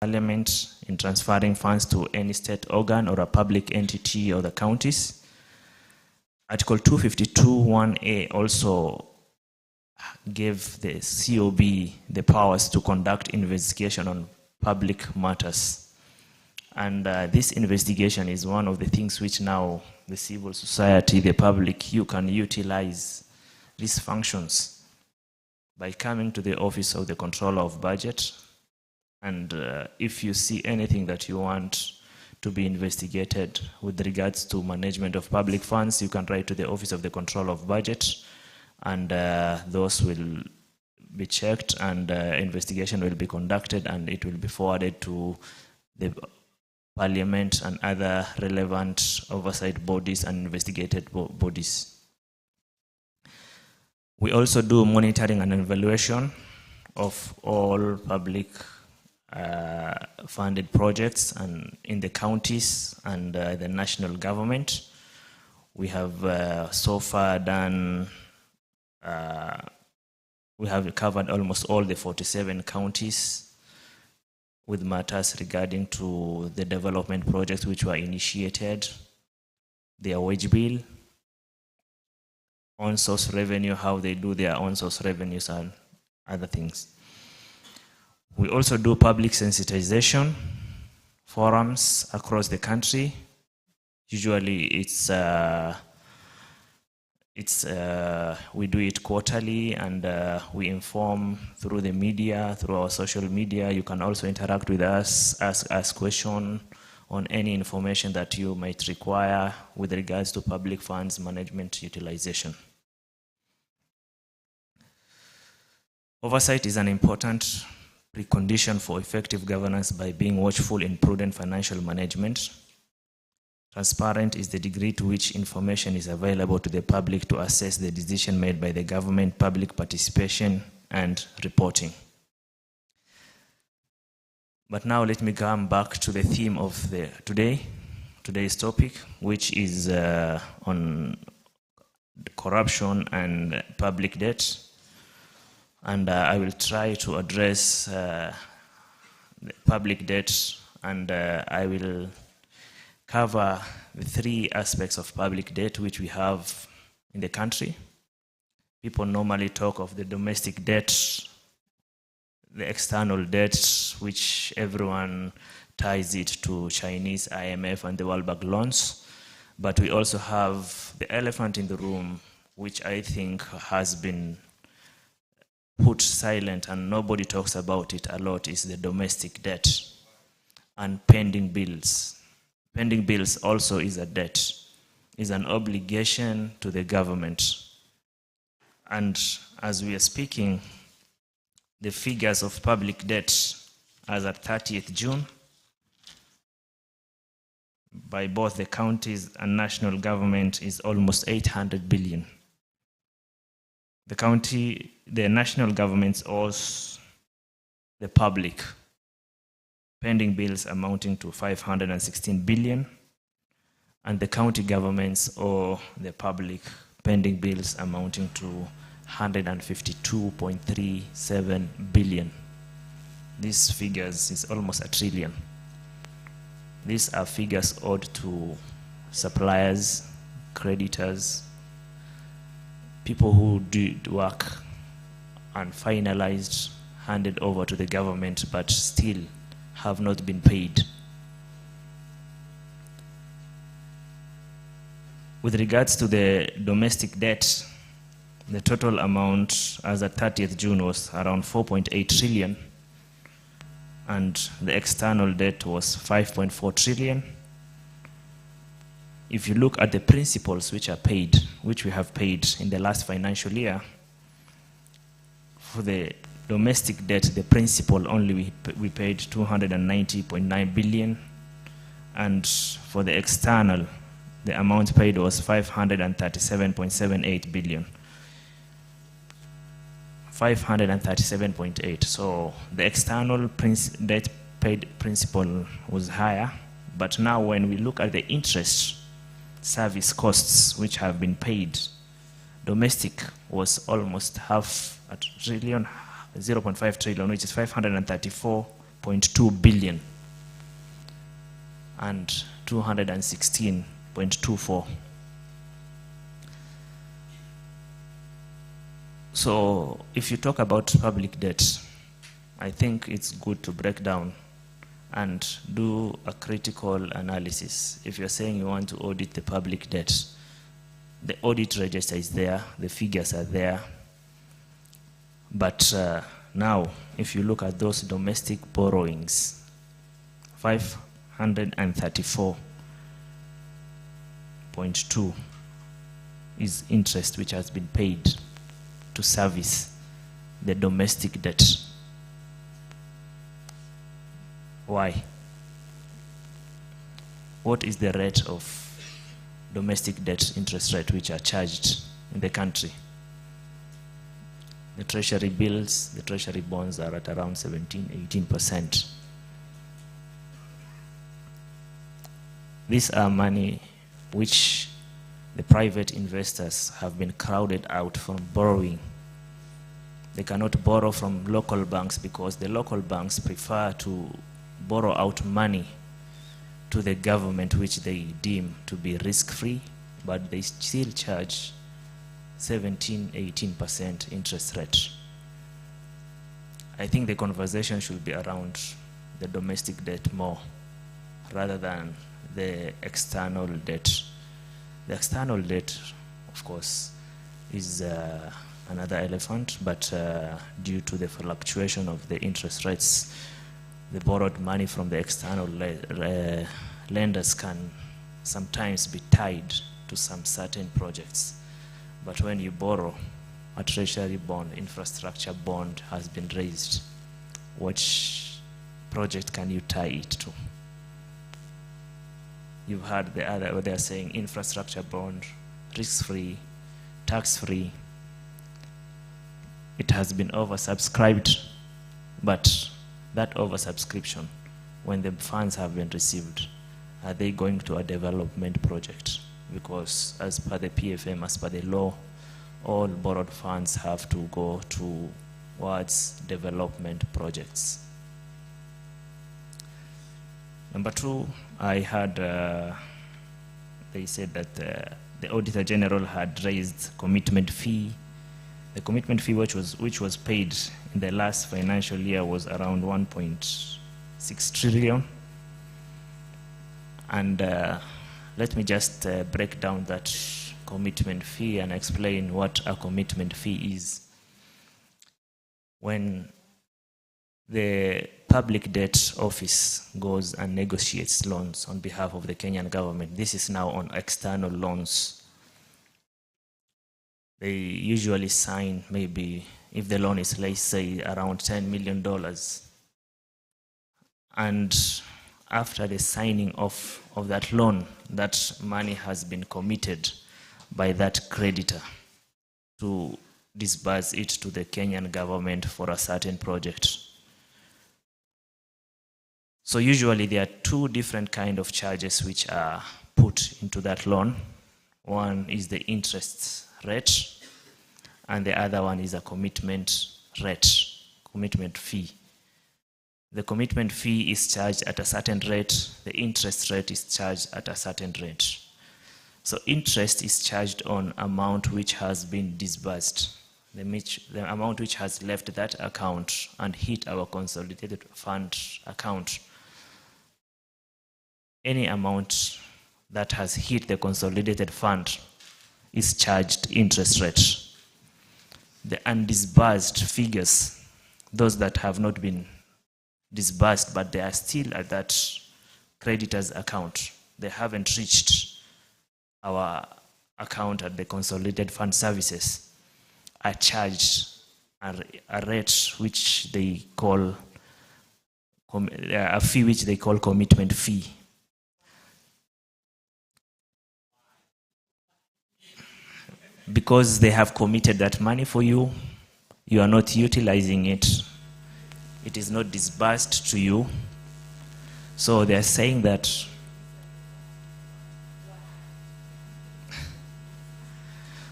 Parliament in transferring funds to any state organ or a public entity or the counties. Article 252(1)(a) also gave the COB the powers to conduct investigation on public matters. And this investigation is one of the things which now the civil society, the public, you can utilize these functions by coming to the Office of the Controller of Budget. And if you see anything that you want to be investigated with regards to management of public funds, you can write to the Office of the Controller of Budget, and those will be checked, and investigation will be conducted, and it will be forwarded to the Parliament and other relevant oversight bodies and investigated bodies. We also do monitoring and evaluation of all public funded projects and in the counties and the national government. We have so far done, we have covered almost all the 47 counties with matters regarding to the development projects which were initiated, their wage bill, on-source revenue, how they do their on-source revenues and other things. We also do public sensitization forums across the country. Usually we do it quarterly, and we inform through the media, through our social media. You can also interact with us, ask questions on any information that you might require with regards to public funds management utilization. Oversight is an important precondition for effective governance by being watchful in prudent financial management. Transparent is the degree to which information is available to the public to assess the decision made by the government, public participation, and reporting. But now let me come back to the theme of today's topic, which is on corruption and public debt. And I will try to address the public debt, and I will cover the three aspects of public debt which we have in the country. People normally talk of the domestic debt, the external debt, which everyone ties it to Chinese IMF and the World Bank loans. But we also have the elephant in the room, which I think has been put silent and nobody talks about it a lot, is the domestic debt and pending bills. Pending bills also is a debt, is an obligation to the government. And as we are speaking, the figures of public debt as at 30th June by both the counties and national government is almost 800 billion. The national governments owes the public pending bills amounting to 516 billion, and the county governments owe the public pending bills amounting to 152.37 billion. These figures is almost $1 trillion. These are figures owed to suppliers, creditors, people who did work and finalized, handed over to the government, but still have not been paid. With regards to the domestic debt, the total amount as at 30th June was around 4.8 trillion, and the external debt was 5.4 trillion. If you look at the principals which are paid, which we have paid in the last financial year, for the domestic debt, the principal only we paid 290.9 billion, and for the external, the amount paid was 537.78 billion. 537.8. So the external debt paid principal was higher, but now when we look at the interest service costs which have been paid, domestic was almost half a trillion, 0.5 trillion, which is 534 216.2 billion and 216.24. So if you talk about public debt, I think it's good to break down and do a critical analysis. If you're saying you want to audit the public debt, the audit register is there, the figures are there. But now, if you look at those domestic borrowings, 534.2 is interest which has been paid to service the domestic debt. Why? What is the rate of domestic debt interest rate which are charged in the country? The treasury bills, the treasury bonds are at around 17–18%. These are money which the private investors have been crowded out from borrowing. They cannot borrow from local banks because the local banks prefer to borrow out money to the government which they deem to be risk-free, but they still charge 17–18% interest rate. I think the conversation should be around the domestic debt more rather than the external debt. The external debt, of course, is another elephant, but due to the fluctuation of the interest rates, the borrowed money from the external lenders can sometimes be tied to some certain projects. But when you borrow a treasury bond, infrastructure bond has been raised, which project can you tie it to? You've heard the other, where they're saying infrastructure bond, risk-free, tax-free. It has been oversubscribed, but that oversubscription, when the funds have been received, are they going to a development project? Because as per the PFM, as per the law, all borrowed funds have to go towards development projects. Number two, I heard they said that the Auditor General had raised commitment fee. The commitment fee which was paid in the last financial year was around 1.6 trillion. And let me just break down that commitment fee and explain what a commitment fee is. When the Public Debt Office goes and negotiates loans on behalf of the Kenyan government, this is now on external loans. They usually sign, maybe if the loan is, let's say, around $10 million. And after the signing of that loan, that money has been committed by that creditor to disburse it to the Kenyan government for a certain project. So usually there are two different kinds of charges which are put into that loan. One is the interest rate, and the other one is a commitment rate, commitment fee. The commitment fee is charged at a certain rate, the interest rate is charged at a certain rate. So interest is charged on amount which has been disbursed, the amount which has left that account and hit our consolidated fund account. Any amount that has hit the consolidated fund is charged interest rate. The undisbursed figures, those that have not been disbursed but they are still at that creditor's account, they haven't reached our account at the consolidated fund services, are charged a rate which they call a fee which they call commitment fee. Because they have committed that money for you, you are not utilizing it. It is not disbursed to you. So they are saying that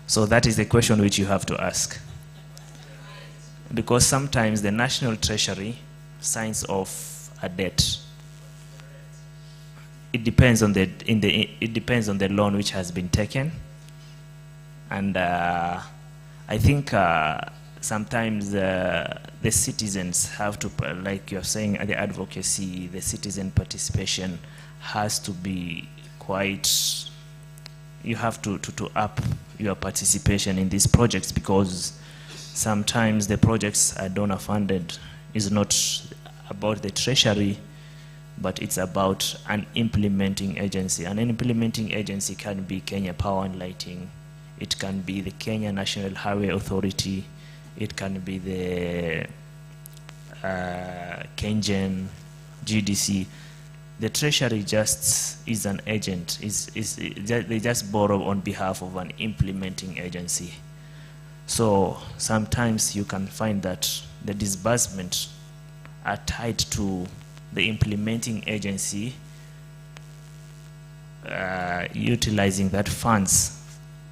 so that is the question which you have to ask. Because sometimes the National Treasury signs off a debt. It depends on it depends on the loan which has been taken, and I think sometimes the citizens have to, like you're saying, the advocacy, the citizen participation has to be quite. You have to up your participation in these projects, because sometimes the projects are donor funded. Is not about the treasury, but it's about an implementing agency. An implementing agency can be Kenya Power and Lighting, it can be the Kenya National Highway Authority, it can be the Kengen, GDC. The treasury just is an agent. They just borrow on behalf of an implementing agency. So sometimes you can find that the disbursement are tied to the implementing agency utilizing that funds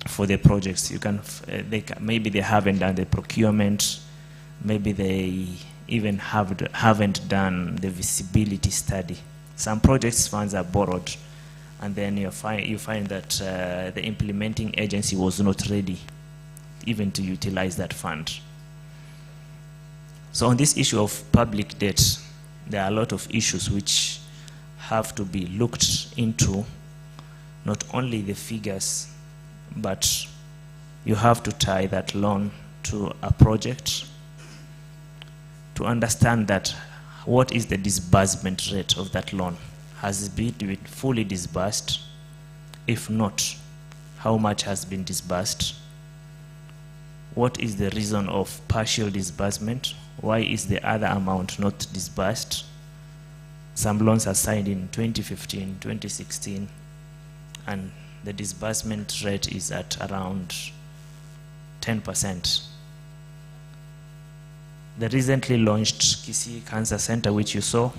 for the projects. You can, maybe they haven't done the procurement, maybe they even haven't done the visibility study. Some projects funds are borrowed, and then you find that the implementing agency was not ready even to utilize that fund. So on this issue of public debt, there are a lot of issues which have to be looked into, not only the figures, but you have to tie that loan to a project to understand that what is the disbursement rate of that loan. Has it been fully disbursed? If not, how much has been disbursed? What is the reason of partial disbursement? Why is the other amount not disbursed? Some loans are signed in 2015, 2016, and the disbursement rate is at around 10%. The recently launched Kisii Cancer Center, which you saw,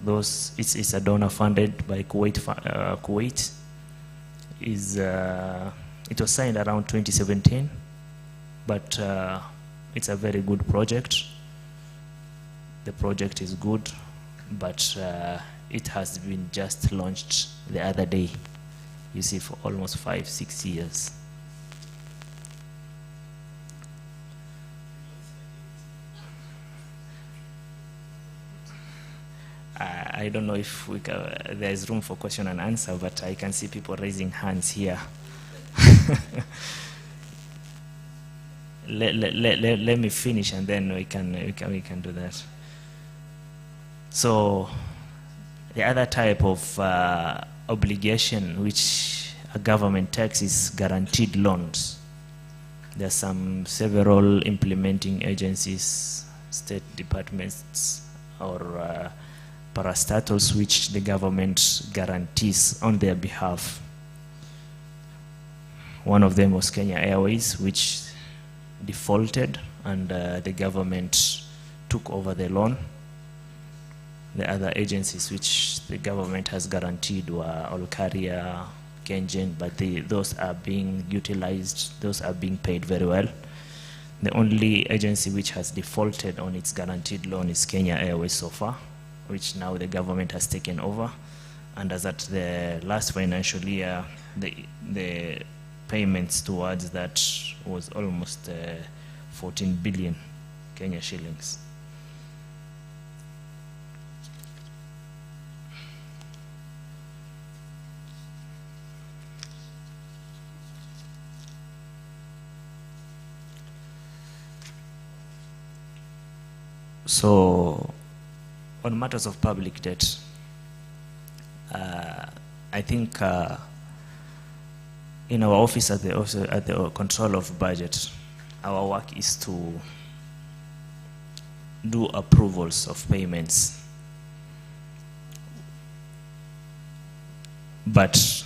it's a donor funded by Kuwait. It was signed around 2017, but it's a very good project. The project is good, but it has been just launched the other day. You see, for almost 5-6 years. I don't know if there is room for question and answer, but I can see people raising hands here. Let me finish, and then we can do that. So the other type of obligation which a government takes is guaranteed loans. There are several implementing agencies, state departments, or parastatals which the government guarantees on their behalf. One of them was Kenya Airways, which defaulted, and the government took over the loan. The other agencies which the government has guaranteed were Olkaria, Kengen, but those are being utilized, those are being paid very well. The only agency which has defaulted on its guaranteed loan is Kenya Airways so far, which now the government has taken over. And as at the last financial year, the payments towards that was almost 14 billion Kenya shillings. So, on matters of public debt, I think in our office at the control of budget, our work is to do approvals of payments, but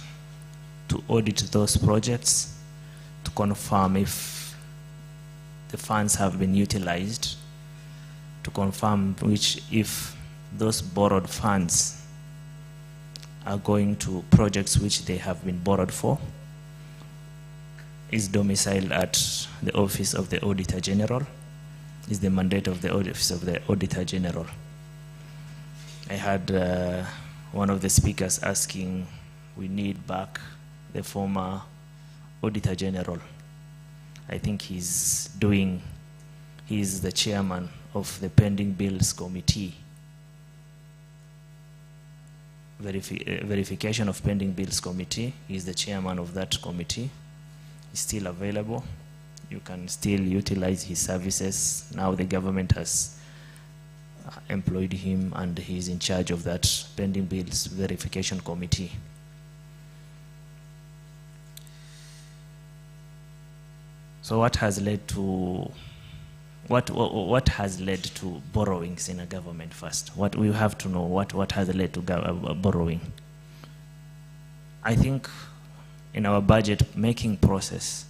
to audit those projects, to confirm if the funds have been utilized, to confirm if those borrowed funds are going to projects which they have been borrowed for, is domiciled at the Office of the Auditor General, is the mandate of the Office of the Auditor General. I had one of the speakers asking, we need back the former Auditor General. I think he's the chairman of the Pending Bills Committee. Verification of Pending Bills Committee. He's the chairman of that committee. He's still available. You can still utilize his services. Now the government has employed him and he's in charge of that Pending Bills Verification Committee. So what has led to borrowings in a government first? What we have to know, what has led to borrowing? I think in our budget making process,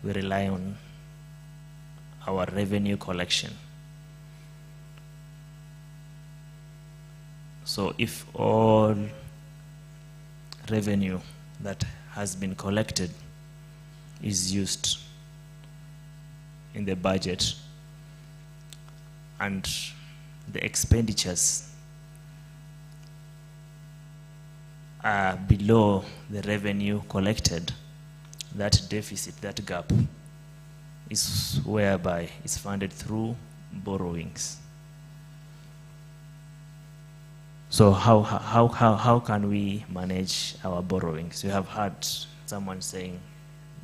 we rely on our revenue collection. So if all revenue that has been collected is used in the budget and the expenditures are below the revenue collected, that deficit, that gap, is whereby it's funded through borrowings. So how can we manage our borrowings? You have heard someone saying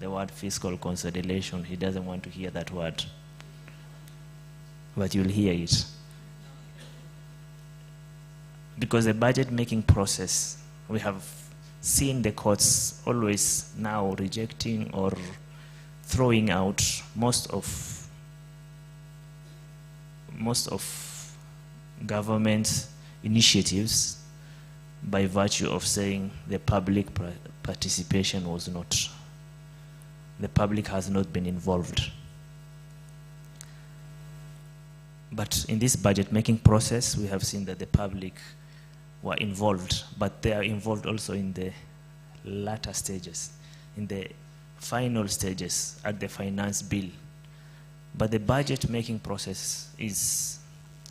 the word fiscal consolidation. He doesn't want to hear that word, but you'll hear it. Because the budget making process, we have seen the courts always now rejecting or throwing out most of government initiatives by virtue of saying the public participation was not, the public has not been involved. But in this budget making process, we have seen that the public were involved, but they are involved also in the latter stages, in the final stages at the finance bill. But the budget making process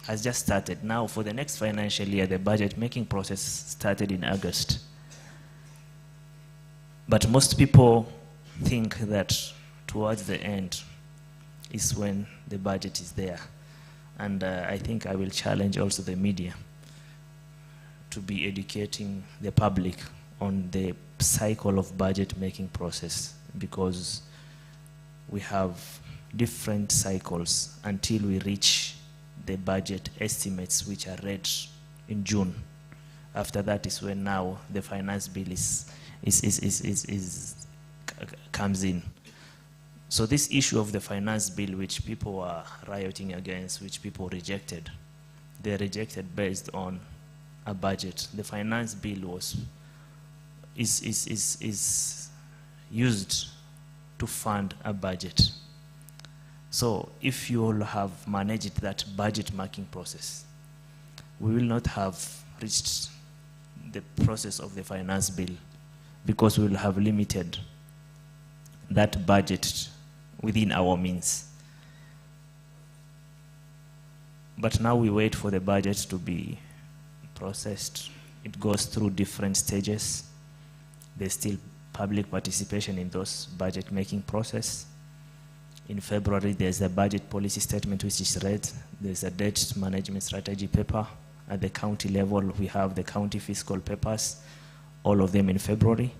has just started. Now for the next financial year, the budget making process started in August. But most people think that towards the end is when the budget is there. And I think I will challenge also the media to be educating the public on the cycle of budget making process, because we have different cycles until we reach the budget estimates which are read in June. After that is when now the finance bill comes in. So this issue of the finance bill, which people are rioting against, which people rejected, they rejected based on a budget. The finance bill is used to fund a budget. So if you all have managed that budget making process, we will not have reached the process of the finance bill, because we will have limited that budget within our means. But now we wait for the budget to be processed. It goes through different stages. There's still public participation in those budget making process. In February, there's a budget policy statement which is read. There's a debt management strategy paper. At the county level, we have the county fiscal papers, all of them in February.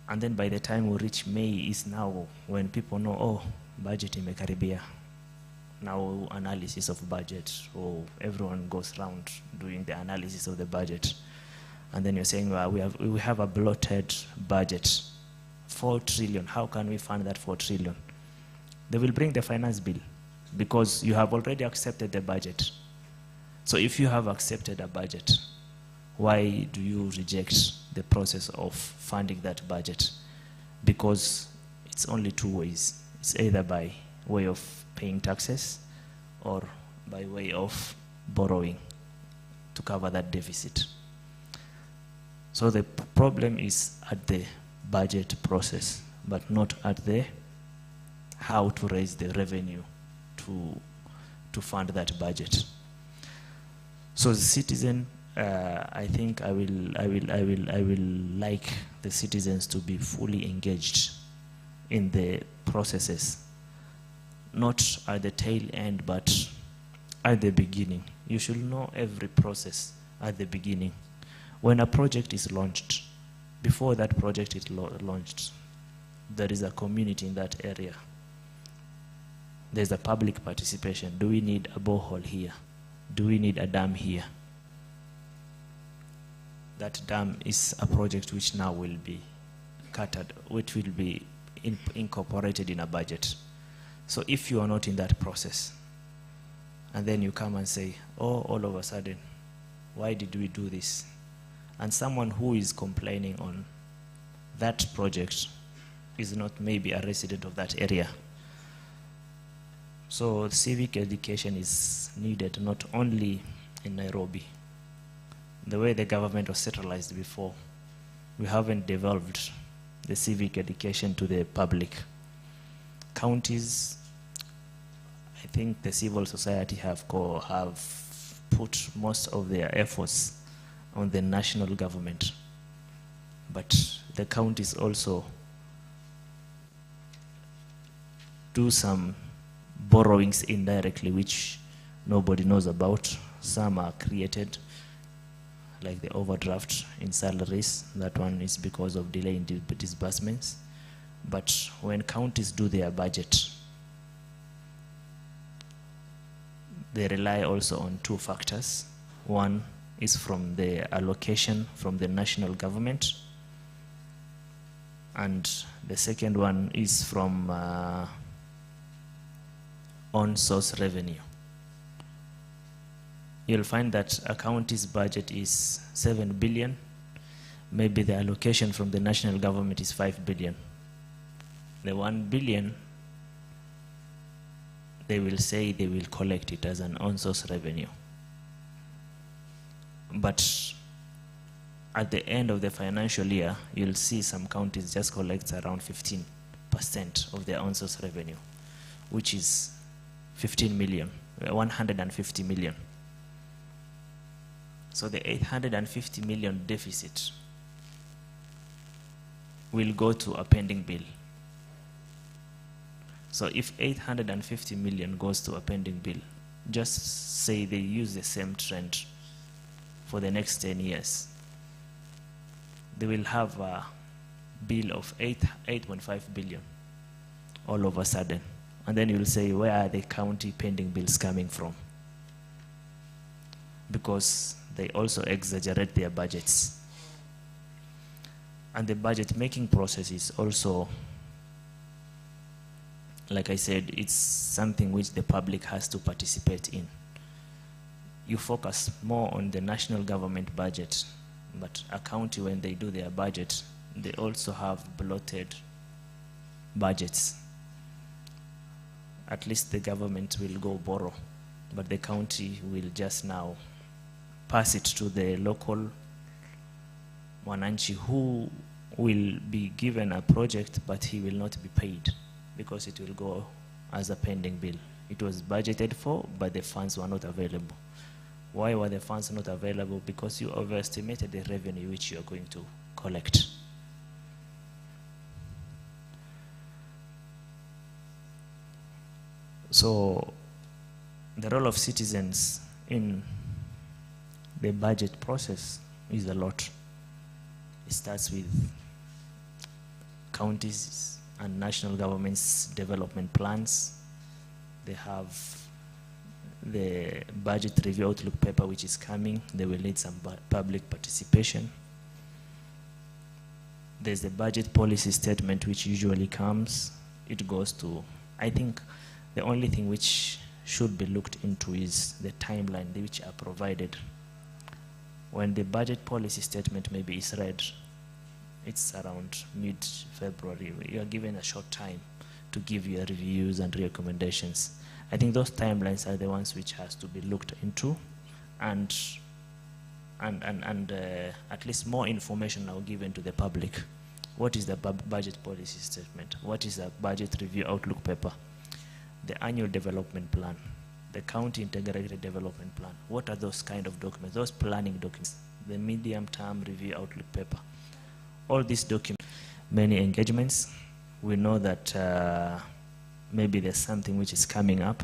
And then by the time we reach May is now when people know, oh, budget imekaribia. Now analysis of budget, or everyone goes around doing the analysis of the budget. And then you're saying, well, we have a bloated budget, 4 trillion. How can we fund that 4 trillion? They will bring the finance bill, because you have already accepted the budget. So if you have accepted a budget, why do you reject the process of funding that budget? Because it's only two ways. It's either by way of paying taxes or by way of borrowing to cover that deficit. So the problem is at the budget process, but not at the how to raise the revenue to fund that budget. So the citizen, I think I will like the citizens to be fully engaged in the processes, not at the tail end, but at the beginning. You should know every process at the beginning. When a project is launched, before that project is launched, there is a community in that area. There's a public participation. Do we need a borehole here? Do we need a dam here? That dam is a project which now will be catered, which will be incorporated in a budget. So if you are not in that process, and then you come and say, oh, all of a sudden, why did we do this? And someone who is complaining on that project is not maybe a resident of that area. So civic education is needed not only in Nairobi. The way the government was centralized before, we haven't developed the civic education to the public. Counties, I think the civil society have put most of their efforts on the national government. But the counties also do some borrowings indirectly, which nobody knows about. Some are created, like the overdraft in salaries. That one is because of delay in disbursements. But when counties do their budget, they rely also on two factors. One is from the allocation from the national government, and the second one is from on-source revenue. You'll find that a county's budget is 7 billion. Maybe the allocation from the national government is 5 billion. The 1 billion, they will say they will collect it as an on-source revenue. But at the end of the financial year, you'll see some counties just collect around 15% of their on-source revenue, which is 15 million, 150 million. So the 850 million deficit will go to a pending bill. So if 850 million goes to a pending bill, just say they use the same trend for the next 10 years, they will have a bill of 8.5 billion all of a sudden. And then you will say, where are the county pending bills coming from? Because they also exaggerate their budgets. And the budget making process is also, like I said, it's something which the public has to participate in. You focus more on the national government budget, but a county, when they do their budget, they also have bloated budgets. At least the government will go borrow, but the county will just now pass it to the local Mwananchi, who will be given a project, but he will not be paid because it will go as a pending bill. It was budgeted for, but the funds were not available. Why were the funds not available? Because you overestimated the revenue which you are going to collect. So the role of citizens in the budget process is a lot. It starts with counties and national governments' development plans. They have the budget review outlook paper which is coming. They will need some public participation. There's the budget policy statement which usually comes. It goes to, I think, the only thing which should be looked into is the timeline which are provided. When the budget policy statement maybe is read, it's around mid-February. You are given a short time to give your reviews and recommendations. I think those timelines are the ones which has to be looked into, and at least more information now given to the public. What is the budget policy statement? What is the budget review outlook paper? The annual development plan. the county integrated development plan. What are those kind of documents? Those planning documents, the medium-term review outlook paper. All these documents, many engagements. We know that maybe there's something which is coming up,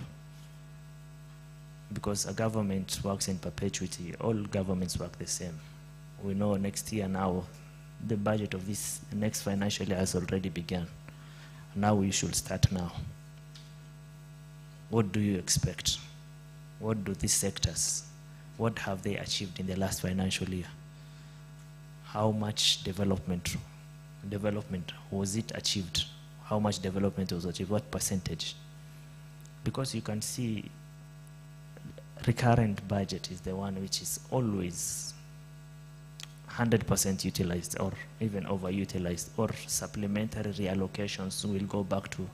because a government works in perpetuity. All governments work the same. We know next year now, the budget of this next financial year has already begun. Now we should start now. What do you expect? What do these sectors, what have they achieved in the last financial year? How much development was it achieved? How much development was achieved? What percentage? Because you can see recurrent budget is the one which is always 100% utilized or even overutilized, or supplementary reallocations will go back to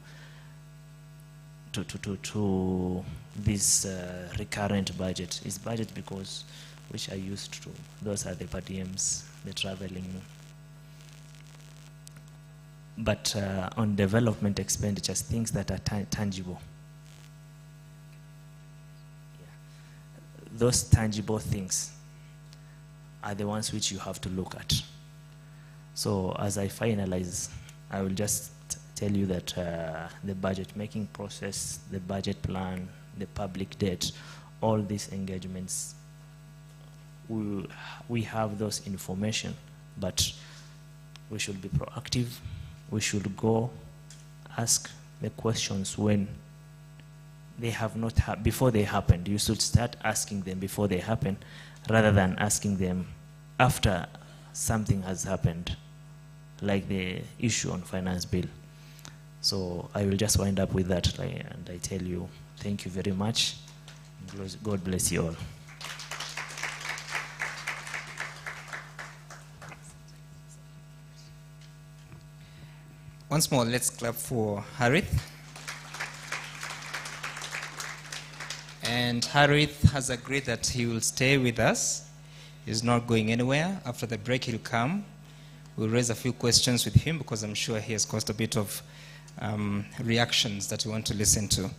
this recurrent budget. Is budget because which are used to, those are the per diems, the traveling. But on development expenditures, things that are tangible, those tangible things are the ones which you have to look at. So as I finalize, I will just tell you that the budget making process, the budget plan, the public debt, all these engagements, we have those information, but we should be proactive. We should go ask the questions when they have not before they happened. You should start asking them before they happen, rather than asking them after something has happened, like the issue on finance bill. So I will just wind up with that, and I tell you, thank you very much. God bless you all. Once more, let's clap for Harith. And Harith has agreed that he will stay with us. He's not going anywhere. After the break, he'll come. We'll raise a few questions with him, because I'm sure he has caused a bit of reactions that we want to listen to.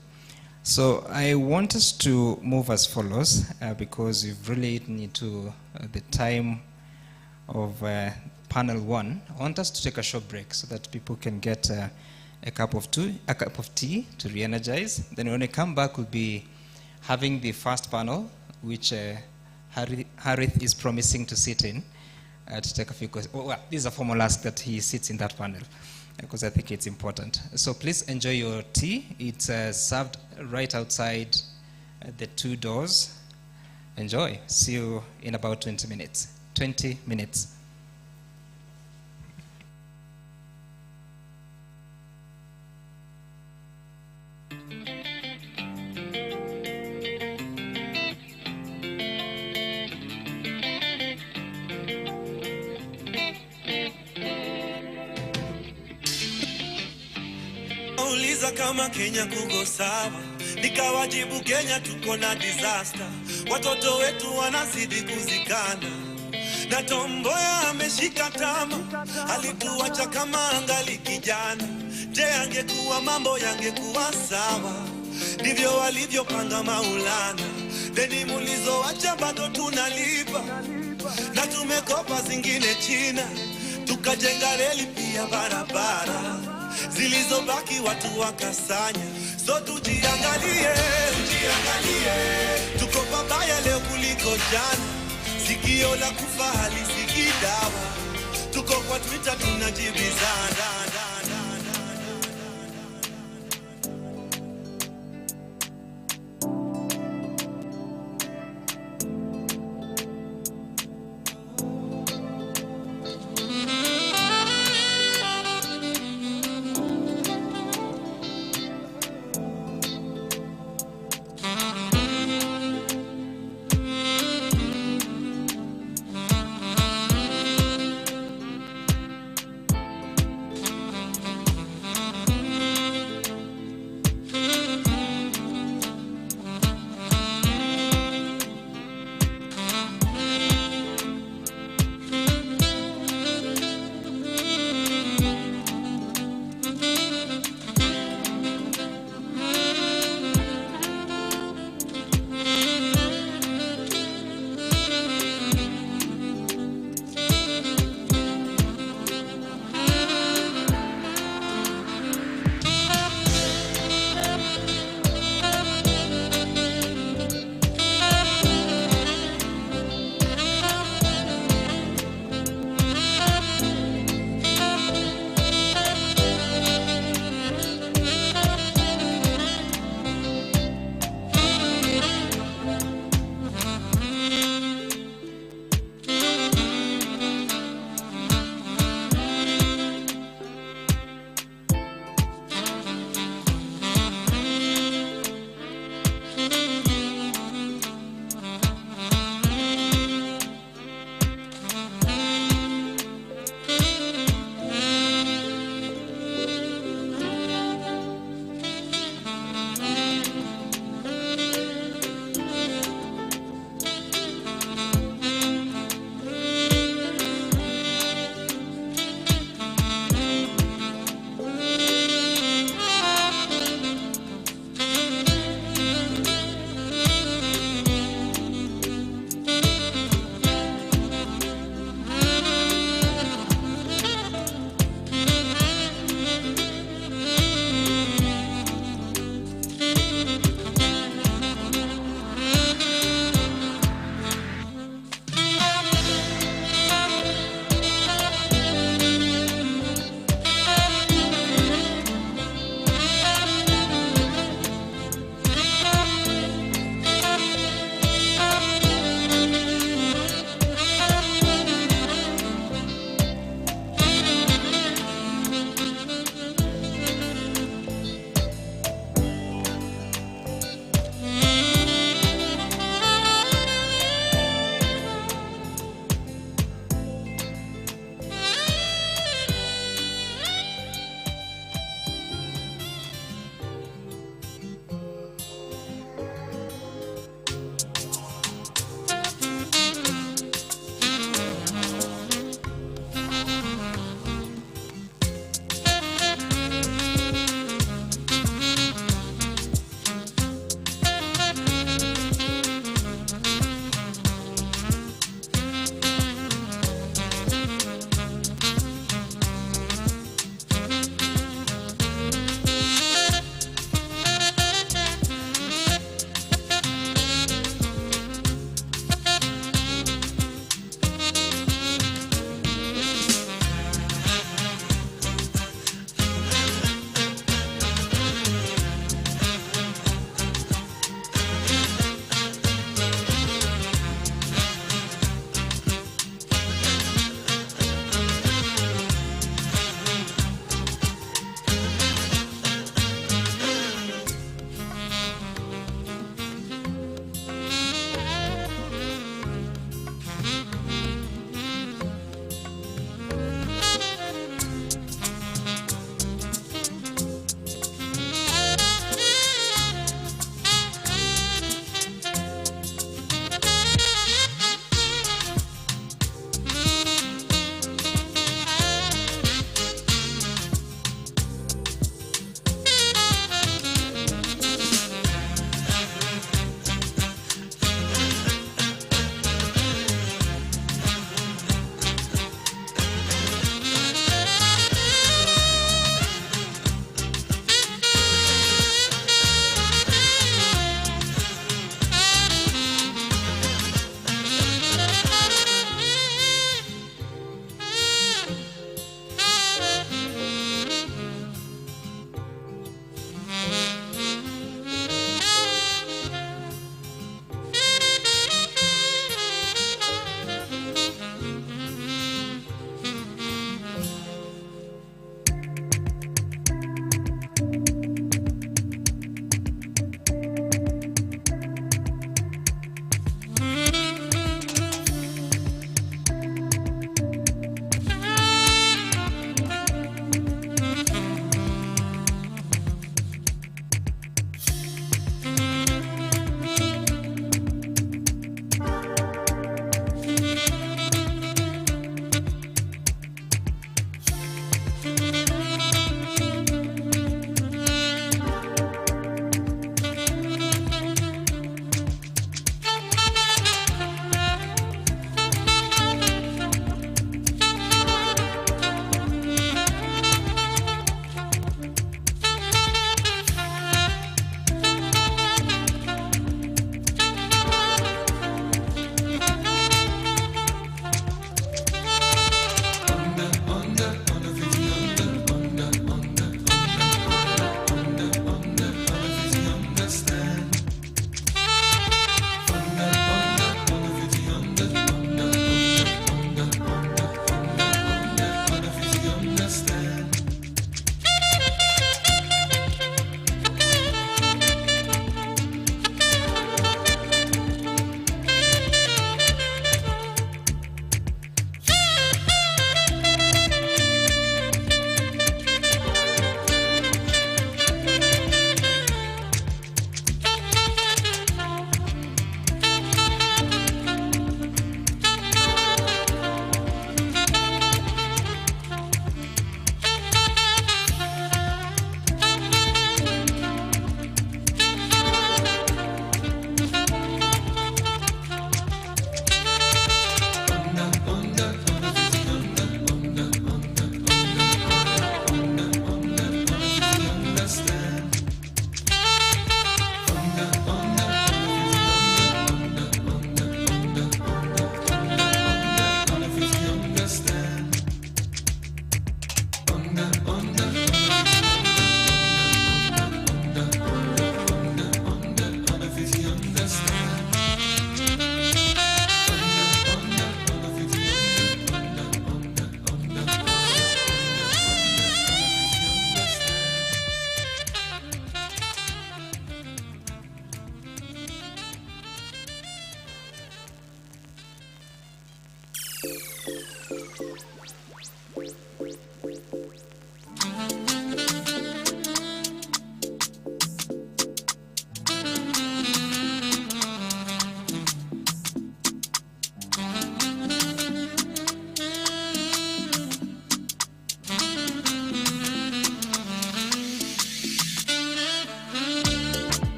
So I want us to move as follows, because we've really eaten into the time of panel one. I want us to take a short break so that people can get a cup of tea to re-energize. Then when we come back, we'll be having the first panel, which Harith is promising to sit in to take a few questions. Oh, well, this is a formal ask that he sits in that panel, because I think it's important. So please enjoy your tea. It's served right outside the 2 doors. Enjoy. See you in about 20 minutes. 20 minutes. Kama Kenya kuko sawa, nikawajibu Kenya tuko na disaster. Watoto wetu wanazidi kuzikana, na Tomboya ameshika tama, alituacha kama angali kijana. Je, angekuwa mambo yangekuwa sawa? Ndivyo walivyopanga Maulana. Deni mulizoacha bado tunalipa, na tumekopa zingine China, tukajenga reli pia barabara. Zilizobaki watu wakasanya. So tujiangalie, tuko pabaya leo kuliko jana. Sikio la kufa halisikii dawa. Tuko kwa Twitter tunajibizana.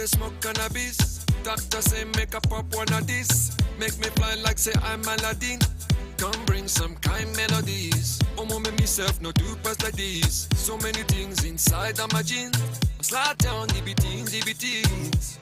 smoke cannabis. Doctor say make a pop one of this. Make me fly like say I'm Aladdin. Come bring some kind melodies. Oh, mama, myself no do pass like this. So many things inside of my jeans. Slide down the beatings, the beatings.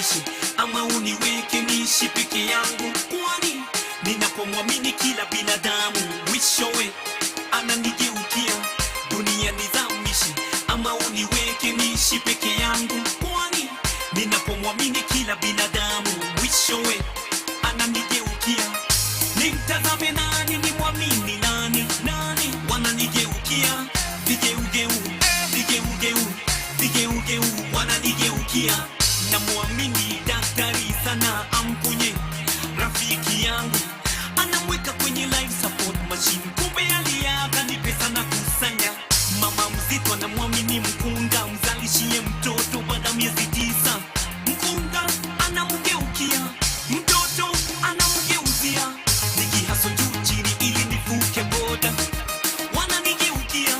nizamishe ama uniweke niishi peke yangu, kwani ninapomwamini kila binadamu mwishowe ananigeukia. Dunia nizamishe ama uniweke niishi peke yangu, kwani ninapomwamini kila binadamu mwishowe ananigeukia. Nimtazame nani, nimwamini nani? Nani wananigeukia? Vigeugeu, vigeugeu, vigeugeu wananigeukia. Namwamini daktari sana amponye rafiki yangu, anamweka kwenye life support machine, kumbe aliaga ni pesa na kusanya. Mama mzito anamwamini mkunga, mzalishie mtoto baada miezi 9. Mkunga anamgeukia, mtoto anamgeuzia. Nikihaso juu chini ili nivuke boda, wananigeukia.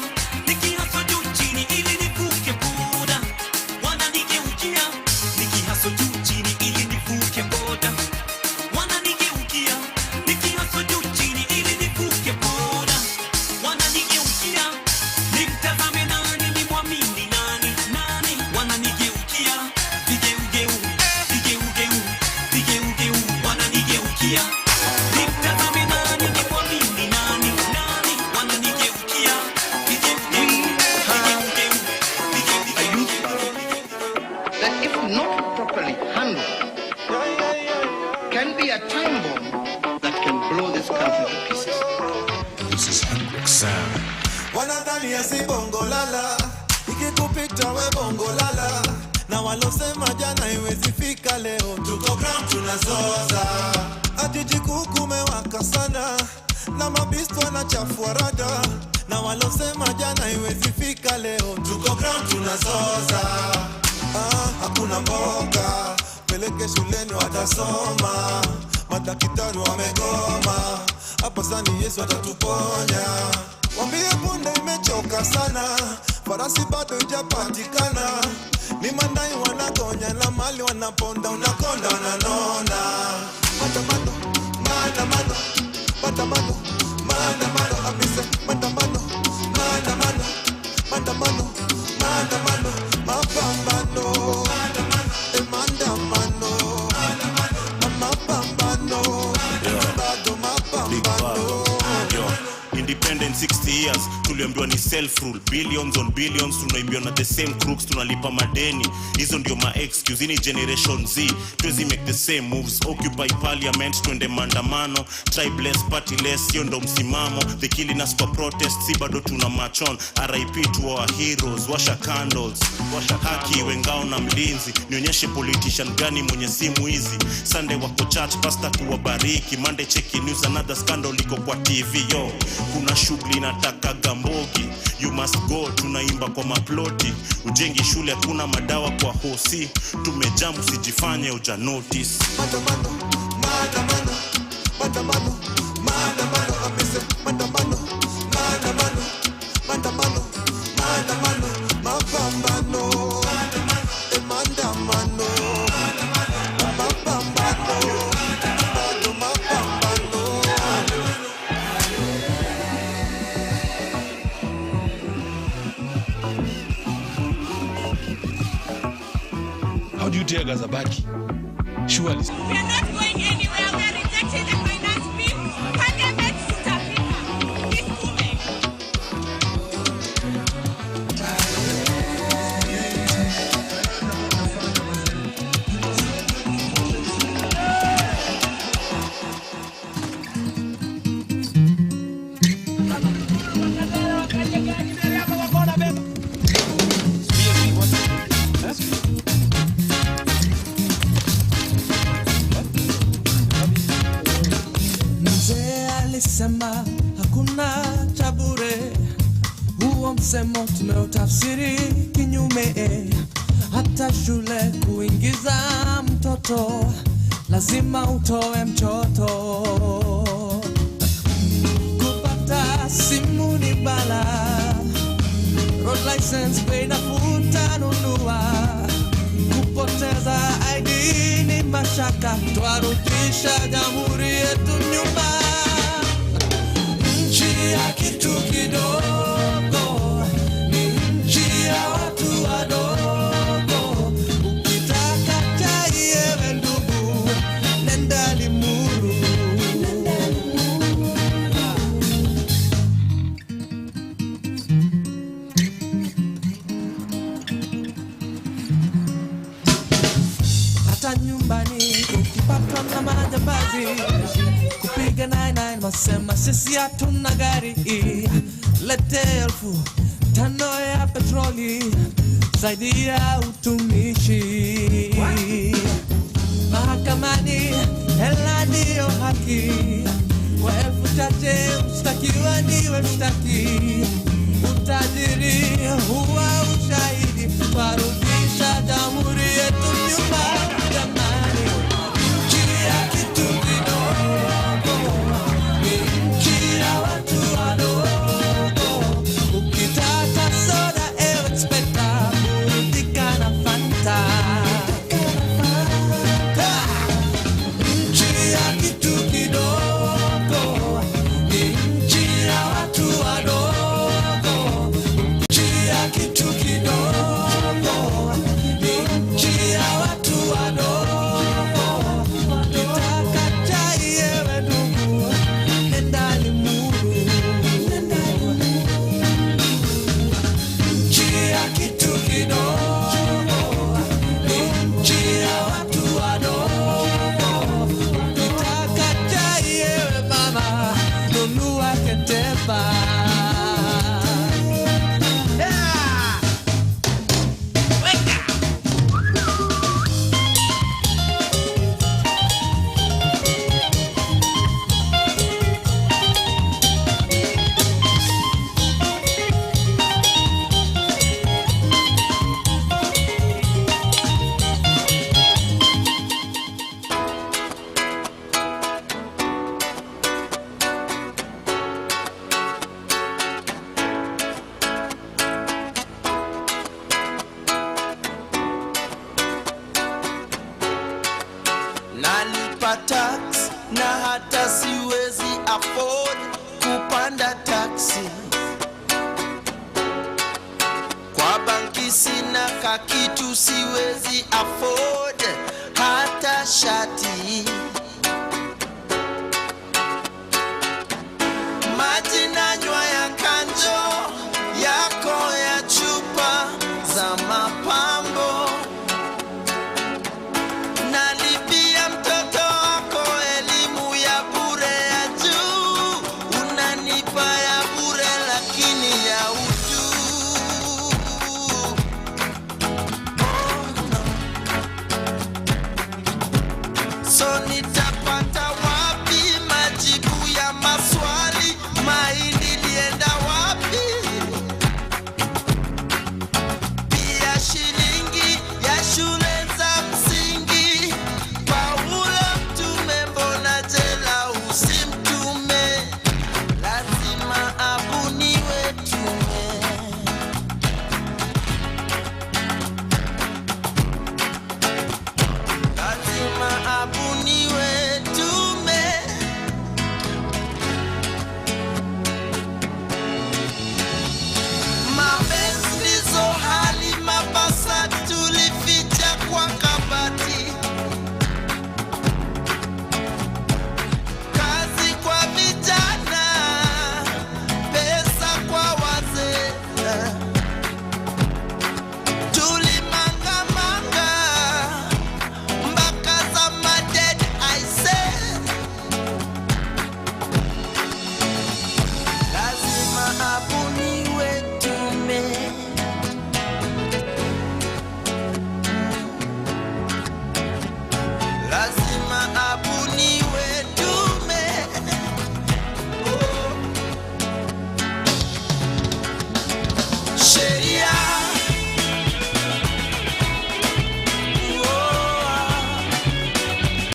Nikihaso juu chini ili nivuke boda, wananigeukia. Nikihaso juu chini ili nivuke boda, wananigeukia. Nikihaso juu chini ili nivuke boda, wananigeukia. Nimtazame nani, nimwamini nani? Nani wananigeukia? Vigeugeu, vigeugeu, vigeugeu wananigeukia. Nimtazame nani, nimwamini nani? Nani wananigeukia? Vigeugeu, vigeugeu, vigeugeu. That if not properly handled, can be a time bomb that can blow this country to pieces. This is Hendrik Sam. Wanadhani ya si bongo lala, ikikupita we bongo lala. Na walosema jana iwezi fika leo, tuko ground tunazoza. Ajiji kukumewaka sana, na mabistu wanachafua rada. Na walosema jana iwezi fika leo, tuko ground tunazoza. Hakuna mboga, peleke shuleni watasoma. Madaktari wamegoma, hapa sani Yesu atatuponya. Wambie punde imechoka sana, farasi bado ijapatikana. Ni mandai wanagonya na mali wanaponda, unakonda wananona. Maandamano, maandamano, maandamano, maandamano, amise maandamano, maandamano, maandamano, maandamano, mapambano, maandamano, mapambano, bado mapambano. Independent 60 years, tuliambiwa ni self-rule. Billions on billions, tunaimbiwa na the same crooks, tunalipa madeni. Hizo ndio ma-excuse, ini generation Z. Tuwezi make the same moves, occupy parliament, tuende maandamano. Tribeless, partyless, hiyo ndo msimamo. The killing us for protest, si bado tuna machon. RIP to our heroes, washa candles. Haki wengao na mlinzi, nionyeshe politician gani mwenye simu hizi. Sunday wako church, pastor kuwabariki. Monday checking news, another scandal liko kwa TV. Yo, kuna shughuli nataka gambogi, you must go, tunaimba kwa maploti. Ujengi shule hakuna madawa kwa hosi, tumejamu sijifanye uja notice. Maandamano, maandamano, maandamano, maandamano, amise maandamano, maandamano, maandamano, maandamano, mapambano, maandamano, mapambano, bado mapambano. How do you tear Gazabaki? Surely. We are not going anywhere. We are rejecting the finance bill. Parliament should Africa. This woman. Mzee alisema hakuna cha bure, huo msemo tumeutafsiri kinyume. Hata shule kuingiza mtoto lazima utoe mchoto. Kupata simu ni bala, road license bei nafuta nunua. Kupoteza ID ni mashaka, twarudisha jamhuri yetu nyuma. Nchi ya kitu kidogo, ni nchi ya watu wadogo. Ukitaka chai na majambazi kupiga 99 masema sisi hatuna gari. Lete 5,000 ya petroli zaidi ya utumishi. Mahakamani hela ndiyo haki, kwa 1,000 mshtakiwa ndiwe mshtaki. Utajiri huwa ushahidi warudisha jamhuri yetu nyuma. Jamani, nchi ya kitu kidogo, nchi ya watu wadogo. Ukitaka soda ewe inspector, burudika na Fanta. Nchi ya kitu kidogo, nchi ya watu wadogo. Nchi ya kitu kidogo, nchi ya watu wadogo. Ukitaka chai ewe ndugu, nenda Limuru. Nchi ya kitu kidogo, nchi ya watu wadogo. Ukitaka chai ewe mama, nunua Ketepa. Nalipa tax na hata siwezi afford kupanda taxi. Kwa banki sina kakitu, siwezi afford hata shati.